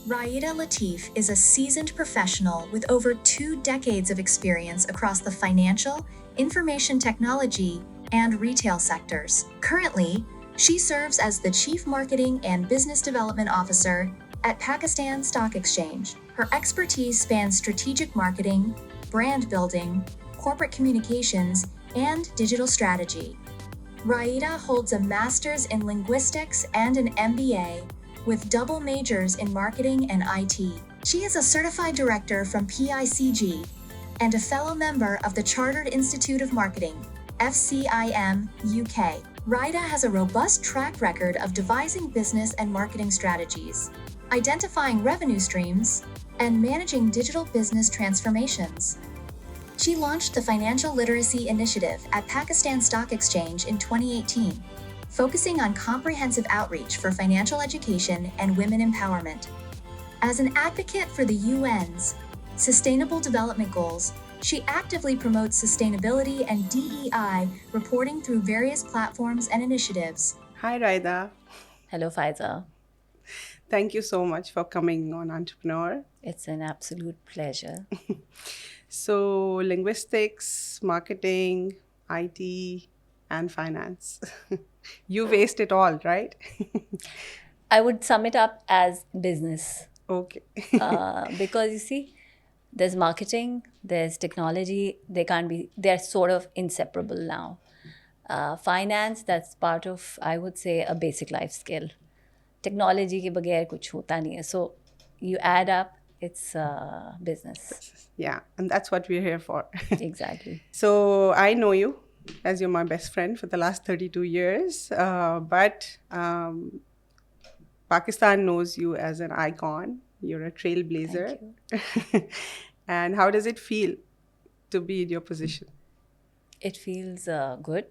Raeda Latif is a seasoned professional with over 2 decades of experience across the financial, information technology, and retail sectors. Currently, she serves as the Chief Marketing and Business Development Officer at Pakistan Stock Exchange. Her expertise spans strategic marketing, brand building, corporate communications, and digital strategy. Raeda holds a master's in linguistics and an MBA with double majors in marketing and IT. She is a certified director from PICG and a fellow member of the Chartered Institute of Marketing, FCIM, UK. Raeda has a robust track record of devising business and marketing strategies, identifying revenue streams, and managing digital business transformations. She launched the Financial Literacy Initiative at Pakistan Stock Exchange in 2018, focusing on comprehensive outreach for financial education and women empowerment. As an advocate for the UN's Sustainable Development Goals, she actively promotes sustainability and DEI reporting through various platforms and initiatives. Hi, Raida. Hello, Faiza. Thank you so much for coming on Entrepreneur. It's an absolute pleasure. So, linguistics, marketing, IT, and finance. You faced it all, right? I would sum it up as business Okay. because you see, there's marketing, there's technology, they're sort of inseparable now. Finance, that's part of, I would say, a basic life skill. Technology ke baghair kuch hota nahi hai. So you add up, it's business. Yeah, and that's what we're here for. Exactly. So, I know you as you're my best friend for the last 32 years, but Pakistan knows you as an icon. You're a trailblazer. And how does it feel to be in your position? It feels good.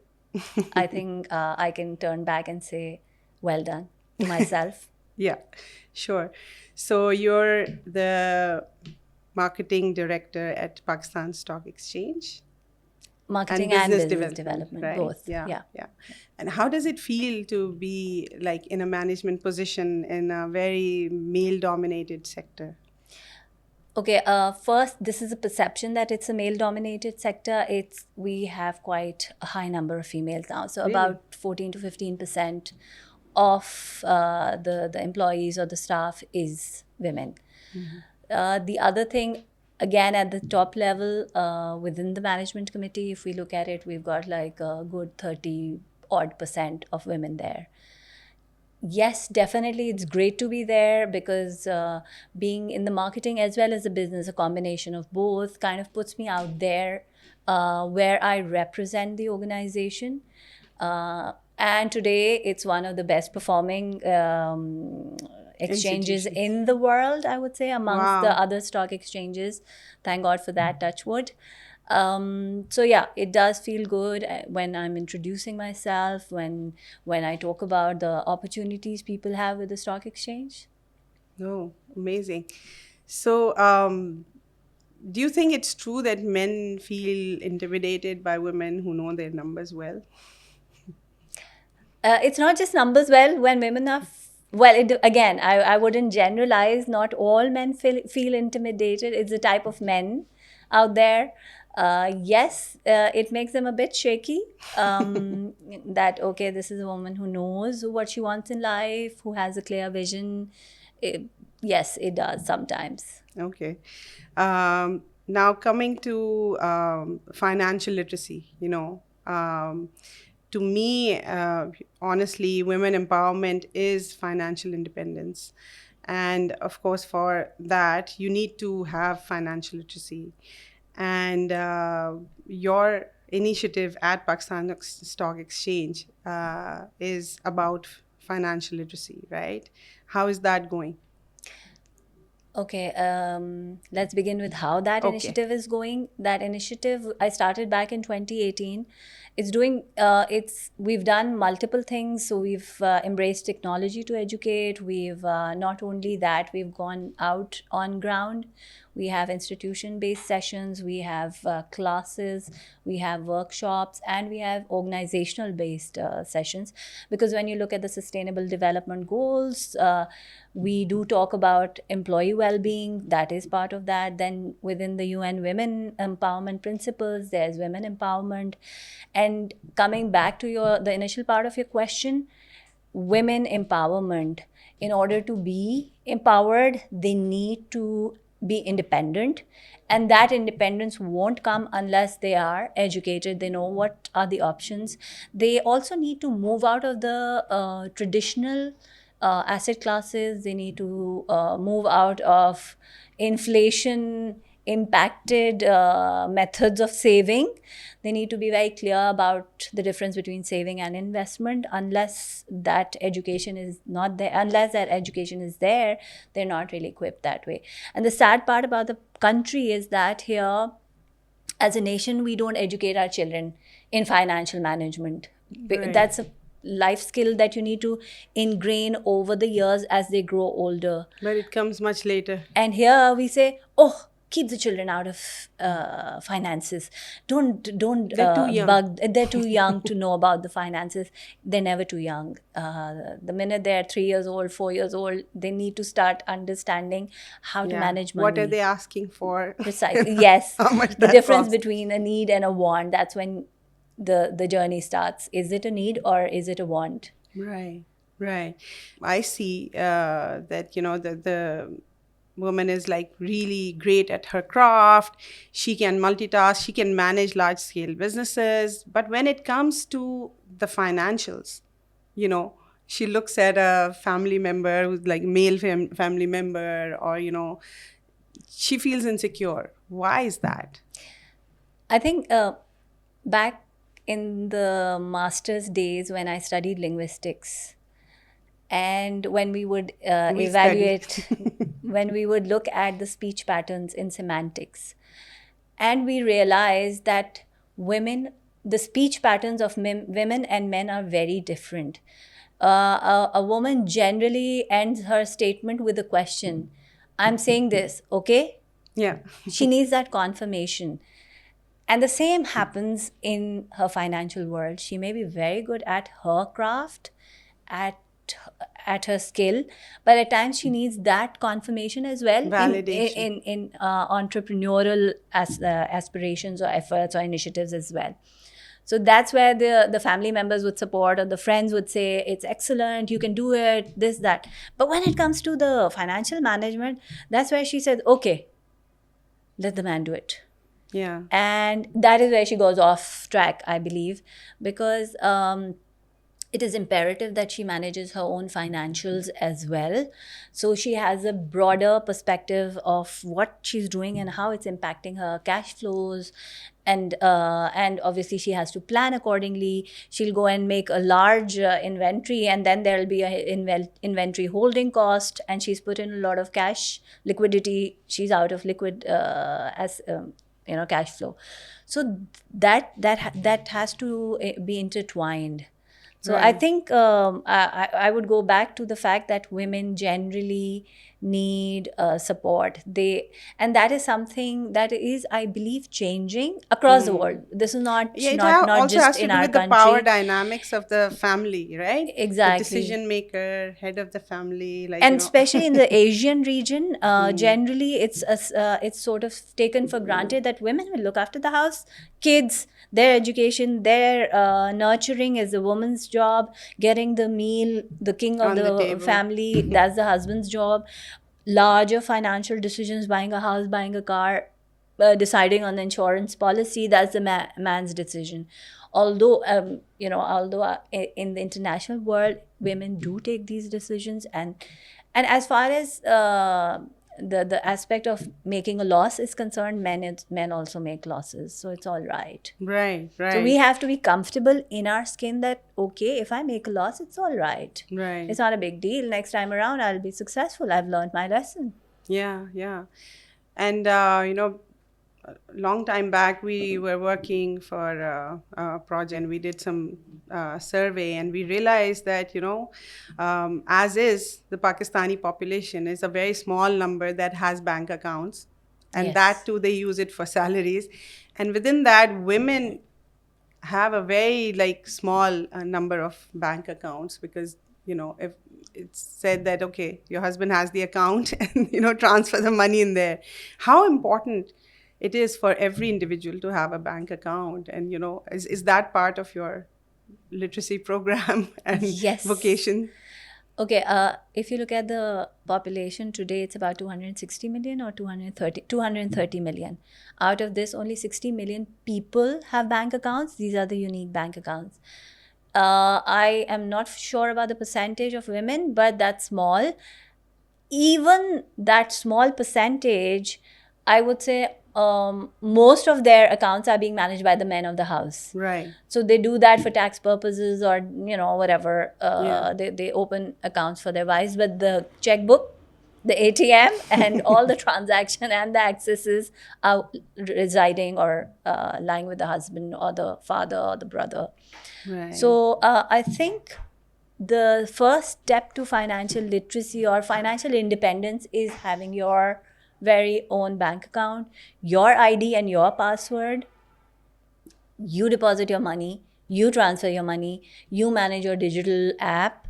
I think I can turn back and say, well done to myself. Yeah, sure. So you're the marketing director at Pakistan Stock Exchange. Marketing and business development, right? both. Yeah. And how does it feel to be like in a management position in a very male-dominated sector? Okay, first, this is a perception that it's a male-dominated sector. We have quite a high number of females now. So Really? about 14 to 15% of the employees or the staff is women. The other thing, again, at the top level, within the management committee, if we look at it, we've got like a good 30% of women there. Yes, definitely, it's great to be there because being in the marketing as well as the business, a combination of both, kind of puts me out there where I represent the organization. And today, it's one of the best performing exchanges in the world, I would say, amongst the other stock exchanges. Thank God for that, touch wood. So yeah, it does feel good when I'm introducing myself, when I talk about the opportunities people have with the stock exchange. Oh, amazing. So do you think it's true that men feel intimidated by women who know their numbers well? It's not just numbers well. When women are again, I wouldn't generalize. Not all men feel intimidated. It's a type of men out there. Yes, it makes them a bit shaky. That, okay, this is a woman who knows what she wants in life, who has a clear vision. Yes, it does sometimes. Okay. Now coming to financial literacy, to me, honestly, women empowerment is financial independence. And of course, for that, you need to have financial literacy. And your initiative at Pakistan Stock Exchange is about financial literacy, right? How is that going? Okay, let's begin with how that initiative is going. That initiative, I started back in 2018. We've done multiple things. So we've embraced technology to educate. We've not only that, we've gone out on ground. We have institution-based sessions, we have classes, we have workshops, and we have organizational-based sessions. Because when you look at the Sustainable Development Goals, We do talk about employee well-being, that is part of that. Then within the UN Women Empowerment Principles, there's women empowerment. And coming back to the initial part of your question, women empowerment, in order to be empowered, they need to be independent, and that independence won't come unless they are educated, they know what are the options. They also need to move out of the traditional asset classes. They need to move out of inflation impacted methods of saving. They need to be very clear about the difference between saving and investment. Unless that education is not there, unless that education is there, they're not really equipped that way. And the sad part about the country is that here, as a nation, we don't educate our children in financial management. Right. That's a life skill that you need to ingrain over the years as they grow older. But it comes much later. And here we say, oh, keep the children out of finances. Don't They're too young. bug. They're too young to know about the finances. They're never too young. The minute they're 3 years old, 4 years old, they need to start understanding how to manage money. What are they asking for? Precisely. Yes. How much The that difference costs. between a need and a want. That's when the journey starts. Is it a need or is it a want? Right, right. I see that, the woman is like really great at her craft. She can multitask, she can manage large scale businesses. But when it comes to the financials, she looks at a family member who's like male family member, or, she feels insecure. Why is that? I think back in the master's days when I studied linguistics, and when we would evaluate, when we would look at the speech patterns in semantics, and we realized that the speech patterns of women and men are very different. A woman generally ends her statement with a question. I'm saying this, okay? Yeah. She needs that confirmation. And the same happens in her financial world. She may be very good at her craft, at her skill, but at times she needs that confirmation as well. Validation. In entrepreneurial aspirations or efforts or initiatives as well. So that's where the family members would support, or the friends would say, it's excellent, you can do it, this, that. But when it comes to the financial management, that's where she says, okay, let the man do it. Yeah. And that is where she goes off track, I believe, because it is imperative that she manages her own financials as well. So she has a broader perspective of what she's doing and how it's impacting her cash flows. And obviously she has to plan accordingly. She'll go and make a large inventory, and then there'll be a inventory holding cost, and she's put in a lot of cash liquidity. She's out of liquid cash flow. So that has to be intertwined. So Right. I think I would go back to the fact that women generally need support. And that is something that is, I believe, changing across the world. This is not not also just has to in do our with the country. power dynamics of the family, right? Exactly. The decision maker, head of the family, like, And especially in the Asian region, generally it's sort of taken for granted that women will look after the house, kids, their education, their nurturing is the woman's job. Getting the meal, the king of On the the table. family, that's the husband's job. Larger financial decisions, buying a house, buying a car, deciding on the insurance policy, that's the man's decision. Although in the international world, women do take these decisions, and as far as the aspect of making a loss is concerned, men also make losses, so it's all right. Right. So we have to be comfortable in our skin that, okay, if I make a loss, it's all right. Right. It's not a big deal. Next time around, I'll be successful. I've learned my lesson. Yeah. And, long time back, we were working for a project, and we did some survey, and we realized that, as is, the Pakistani population is a very small number that has bank accounts. And Yes. that too, they use it for salaries. And within that, women have a very small number of bank accounts, because if it's said that, okay, your husband has the account and, transfer the money in there. How important it is for every individual to have a bank account. And, is that part of your literacy program and Yes. vocation? Okay, if you look at the population today, it's about 260 million or 230 million. Out of this, only 60 million people have bank accounts. These are the unique bank accounts. I am not sure about the percentage of women, but that's small. Even that small percentage, I would say most of their accounts are being managed by the men of the house. Right. So they do that for tax purposes or, whatever. Yeah. They open accounts for their wives, but the checkbook, the ATM, and all the transaction and the accesses are residing or lying with the husband or the father or the brother. Right. So I think the first step to financial literacy or financial independence is having your very own bank account, your ID and your password. You deposit your money, you transfer your money, you manage your digital app,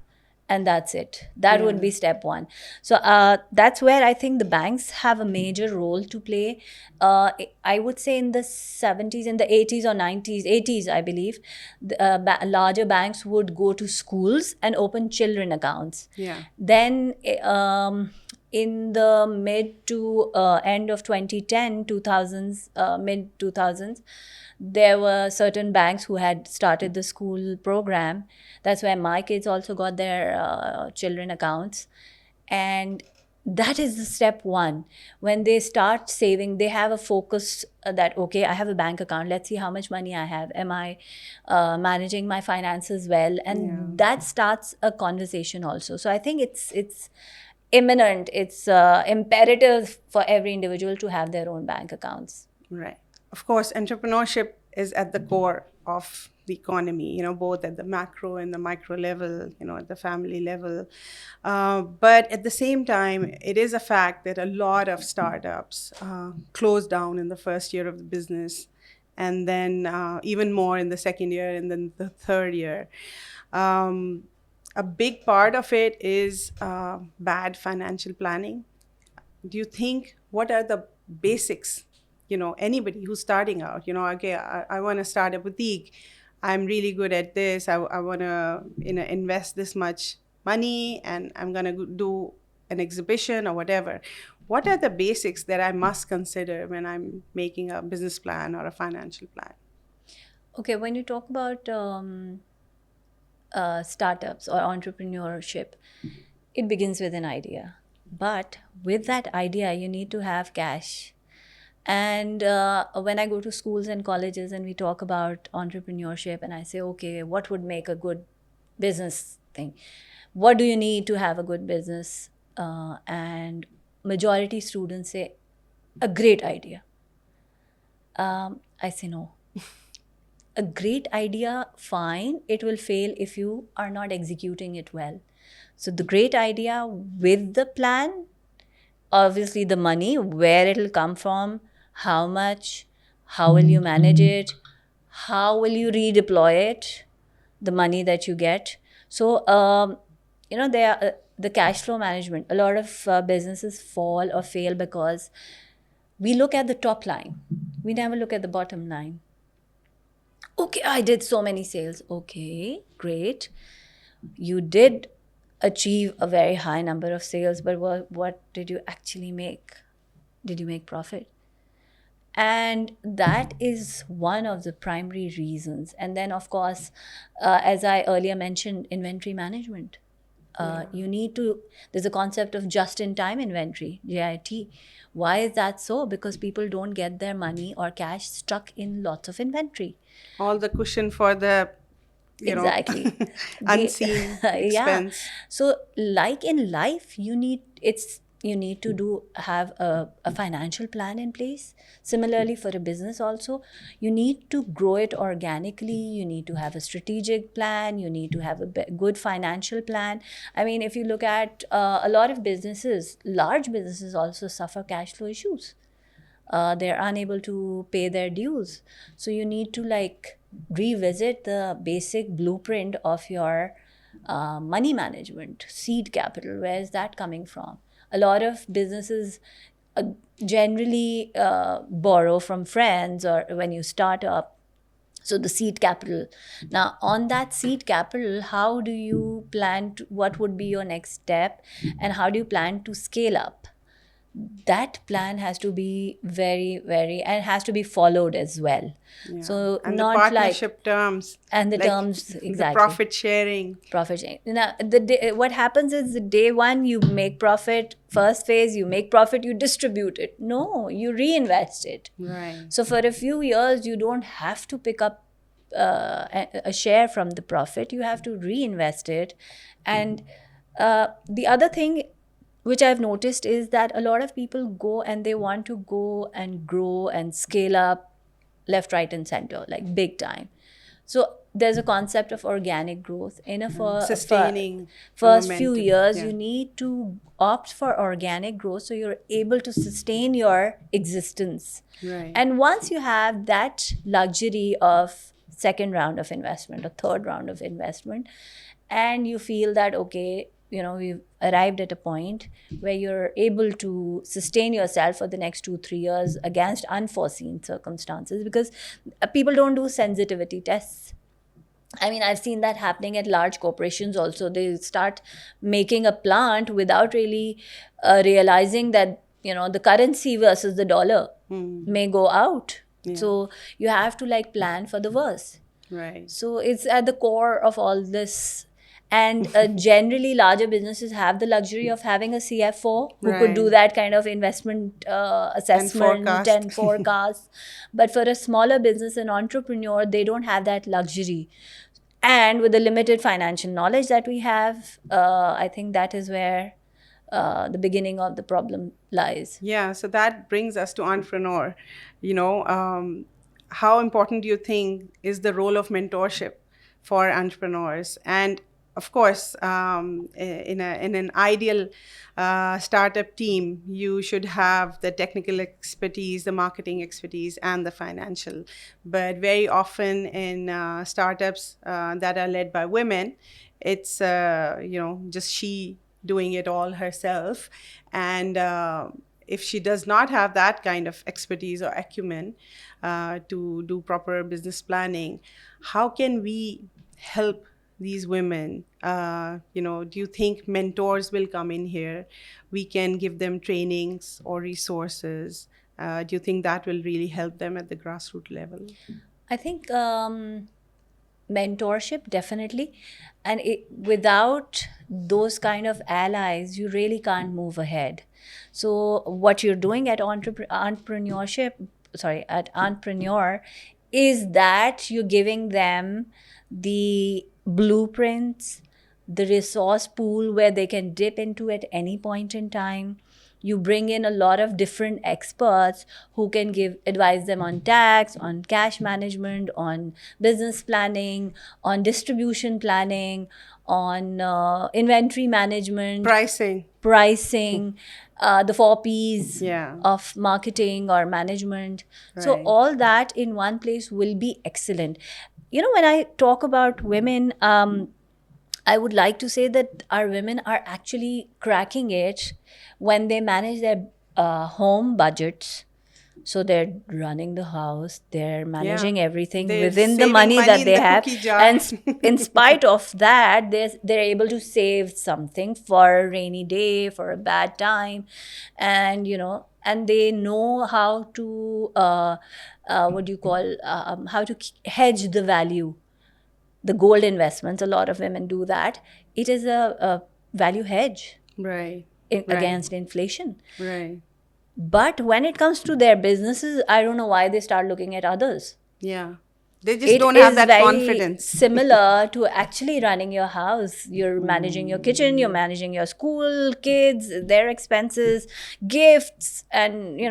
and that's it. That would be step one. So that's where I think the banks have a major role to play. I would say in the 70s, in the 80s or 90s, 80s, I believe, larger banks would go to schools and open children accounts. Yeah. Then in the mid to end of 2010, 2000s, mid 2000s, there were certain banks who had started the school program. That's where my kids also got their children accounts. And that is the step one. When they start saving, they have a focus that, okay, I have a bank account. Let's see how much money I have. Am I managing my finances well? And that starts a conversation also. So I think it's imminent. It's imperative for every individual to have their own bank accounts. Right. Of course, entrepreneurship is at the core of the economy, both at the macro and the micro level, at the family level. But at the same time, it is a fact that a lot of startups close down in the first year of the business, and then even more in the second year and then the third year. A big part of it is bad financial planning. Do you think, what are the basics? Anybody who's starting out, okay, I want to start a boutique. I'm really good at this. I want to, invest this much money, and I'm going to do an exhibition or whatever. What are the basics that I must consider when I'm making a business plan or a financial plan? Okay, when you talk about startups or entrepreneurship, it begins with an idea. But with that idea, you need to have cash. And when I go to schools and colleges and we talk about entrepreneurship, and I say, okay, what would make a good business thing? What do you need to have a good business? And majority students say, a great idea. I say, no. A great idea, fine, it will fail if you are not executing it well. So the great idea with the plan, obviously the money, where it will come from, how much, how will you manage it, how will you redeploy it, the money that you get. So, there are the cash flow management. A lot of businesses fall or fail because we look at the top line. We never look at the bottom line. Okay, I did so many sales. Okay, great. You did achieve a very high number of sales, but what did you actually make? Did you make profit? And that is one of the primary reasons. And then, of course, as I earlier mentioned, inventory management. You need to, there's a concept of just-in-time inventory, JIT. Why is that so? Because people don't get their money or cash stuck in lots of inventory. All the cushion for the, Exactly. unseen expense. Yeah. So like in life, you need to have a financial plan in place. Similarly, for a business also, you need to grow it organically. You need to have a strategic plan. You need to have a good financial plan. I mean, if you look at a lot of businesses, large businesses also suffer cash flow issues. They're unable to pay their dues. So you need to revisit the basic blueprint of your money management, seed capital, where is that coming from? A lot of businesses uh, generally borrow from friends or when you start up. So the seed capital. Now, on that seed capital, how do you plan to, what would be your next step, and how do you plan to scale up? That plan has to be very, very, and has to be followed as well. Yeah. So And the not like, partnership terms, and the like terms, the exactly. profit sharing. Profit sharing. Now, what happens is the day one you make profit, first phase you make profit, you distribute it. No, you reinvest it. Right. So for a few years, you don't have to pick up a share from the profit. You have to reinvest it. And the other thing which I've noticed is that a lot of people go and they want to go and grow and scale up left, right, and center, like big time. So there's a concept of organic growth. In a Sustaining first few momentum. years, Yeah. you need to opt for organic growth so you're able to sustain your existence. Right. And once you have that luxury of second round of investment or third round of investment, and you feel that, okay, we've arrived at a point where you're able to sustain yourself for the next 2-3 years against unforeseen circumstances, because people don't do sensitivity tests. I mean, I've seen that happening at large corporations also. They start making a plant without really realizing that, the currency versus the dollar may go out. Yeah. So you have to like plan for the worst. Right. So it's at the core of all this. And generally, larger businesses have the luxury of having a CFO who could do Right. that kind of investment assessment forecast. and forecast. But for a smaller business, an entrepreneur, they don't have that luxury. And with the limited financial knowledge that we have, I think that is where the beginning of the problem lies. Yeah, so that brings us to entrepreneur. How important do you think is the role of mentorship for entrepreneurs? And of course, in an ideal startup team, you should have the technical expertise, the marketing expertise, and the financial. But very often in startups that are led by women, it's just she doing it all herself. And if she does not have that kind of expertise or acumen to do proper business planning, how can we help these women? Do you think mentors will come in here? We can give them trainings or resources. Do you think that will really help them at the grassroots level? I think mentorship, definitely. And without those kind of allies, you really can't move ahead. So what you're doing at at Auntpreneur, is that you're giving them the blueprints, the resource pool where they can dip into at any point in time. You bring in a lot of different experts who can advise them on tax, on cash management, on business planning, on distribution planning, on inventory management, pricing, the 4 Ps of marketing or management. Right. So all that in one place will be excellent. When I talk about women, I would like to say that our women are actually cracking it when they manage their home budgets. So they're running the house, they're managing everything within the money that they have. And in spite of that, they're able to save something for a rainy day, for a bad time. And, and they know how to, how to hedge the value. The gold investments, a lot of women do that. It is a value hedge against inflation. Right. But when it comes to their businesses, I don't know why they start looking at others. Yeah. They just don't have that confidence. Similar to actually running your house. You're managing your kitchen, you're managing your school, kids, their expenses, gifts, and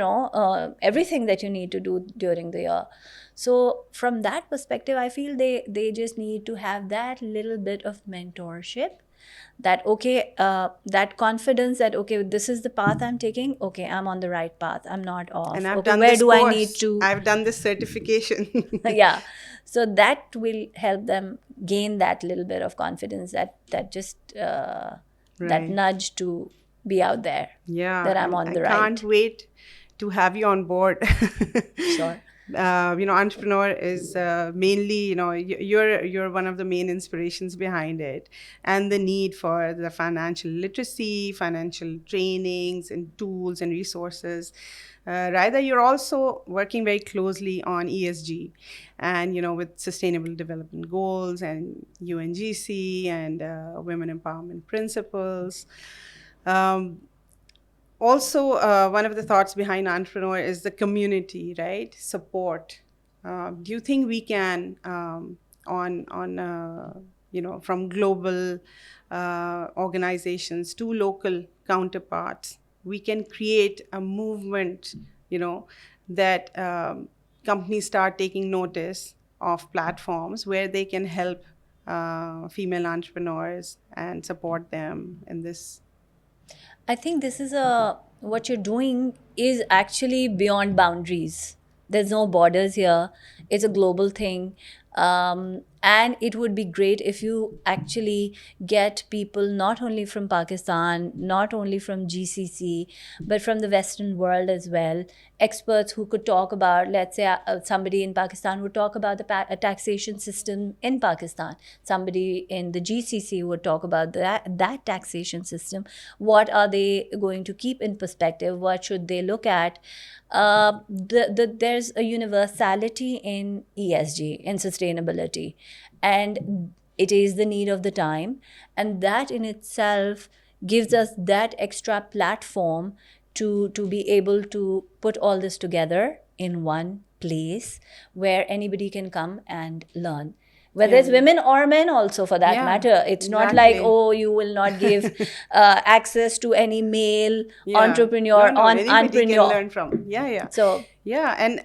everything that you need to do during the year. So from that perspective, I feel they just need to have that little bit of mentorship that okay, that confidence that okay, this is the path I'm taking, okay, I'm on the right path, I'm not off, And I've okay, done where this do I need course. to I've done this certification. yeah, so that will help them gain that little bit of confidence, that just that Right. nudge to be out there, Yeah, that I'm on I the can't right. wait to have you on board. Sure. Entrepreneur is mainly, you're one of the main inspirations behind it, and the need for the financial literacy, financial trainings, and tools and resources. Raeda, you're also working very closely on ESG, and with Sustainable Development Goals and UNGC and Women Empowerment Principles. Um, Also, one of the thoughts behind entrepreneur is the community, right? Support. Do you think we can, on from global organizations to local counterparts, we can create a movement, that companies start taking notice of platforms where they can help female entrepreneurs and support them in this. I think this is what you're doing is actually beyond boundaries. There's no borders here. It's a global thing. And it would be great if you actually get people not only from Pakistan, not only from GCC, but from the Western world as well. Experts who could talk about, let's say, somebody in Pakistan would talk about the taxation system in Pakistan. Somebody in the GCC would talk about that taxation system. What are they going to keep in perspective? What should they look at? There's a universality in ESG, in sustainability, and it is the need of the time, and that in itself gives us that extra platform to be able to put all this together in one place where anybody can come and learn, whether it's Yeah. women or men also for that Yeah, matter. It's not like, exactly. oh, you will not give access to any male Yeah. entrepreneur No, on anybody can entrepreneur. learn from. Yeah, yeah. So Yeah, and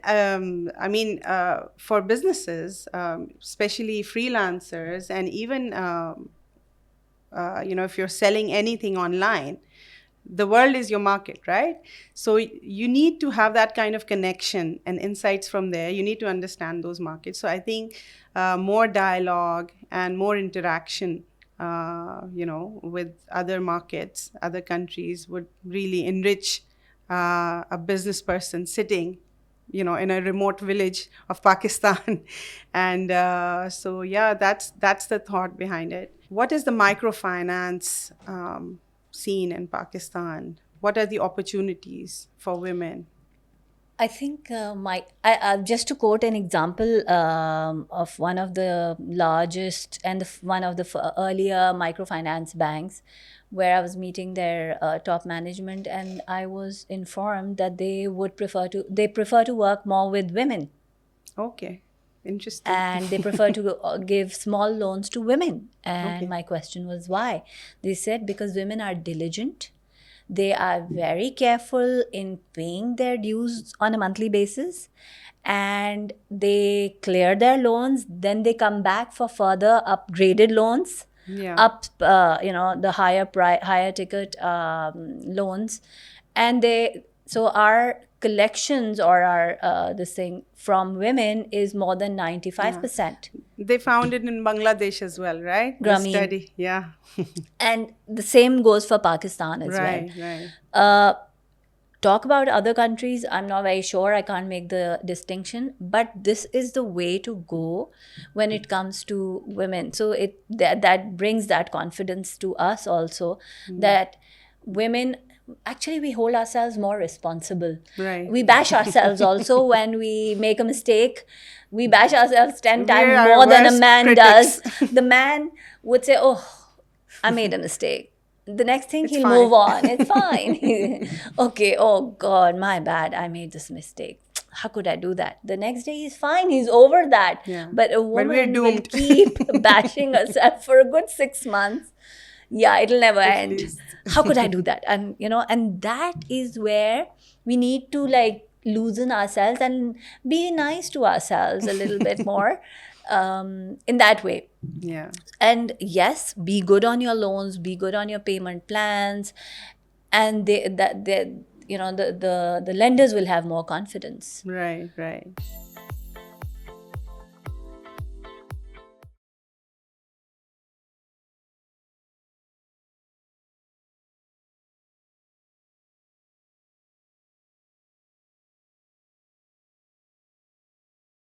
for businesses, especially freelancers, and even if you're selling anything online, the world is your market, right? So you need to have that kind of connection and insights from there. You need to understand those markets. So I think more dialogue and more interaction, with other markets, other countries would really enrich a business person sitting, in a remote village of Pakistan. And so, yeah, that's the thought behind it. What is the microfinance scene in Pakistan? What are the opportunities for women? I think just to quote an example of one of the largest and one of the earlier microfinance banks, where I was meeting their top management, and I was informed that they prefer to work more with women, Okay, interesting. and they prefer to give small loans to women. And Okay. my question was why? They said because women are diligent, they are very careful in paying their dues on a monthly basis, and they clear their loans, then they come back for further upgraded loans, Yeah. up the higher ticket loans. And they so our collections or our this thing from women is more than 95%. They found it in Bangladesh as well, right? The Grameen. study. Yeah. And the same goes for Pakistan as well. Right, right. Talk about other countries, I'm not very sure, I can't make the distinction, but this is the way to go when it comes to women. So that brings that confidence to us also, that women, actually we hold ourselves more responsible. Right. We bash ourselves also when we make a mistake. We bash ourselves 10 We times are our more than a worst man critics. does. The man would say, oh, I made a mistake. The next thing, It's he'll fine. move on. It's fine. Okay, oh God, my bad. I made this mistake. How could I do that? The next day, he's fine. He's over that. Yeah. But a we're woman will doomed. keep bashing herself for a good 6 months. Yeah, it'll never end. least. How could I do that? And and that is where we need to like loosen ourselves and be nice to ourselves a little bit more. in that way. Yeah. And yes, be good on your loans, be good on your payment plans, and the lenders will have more confidence. Right.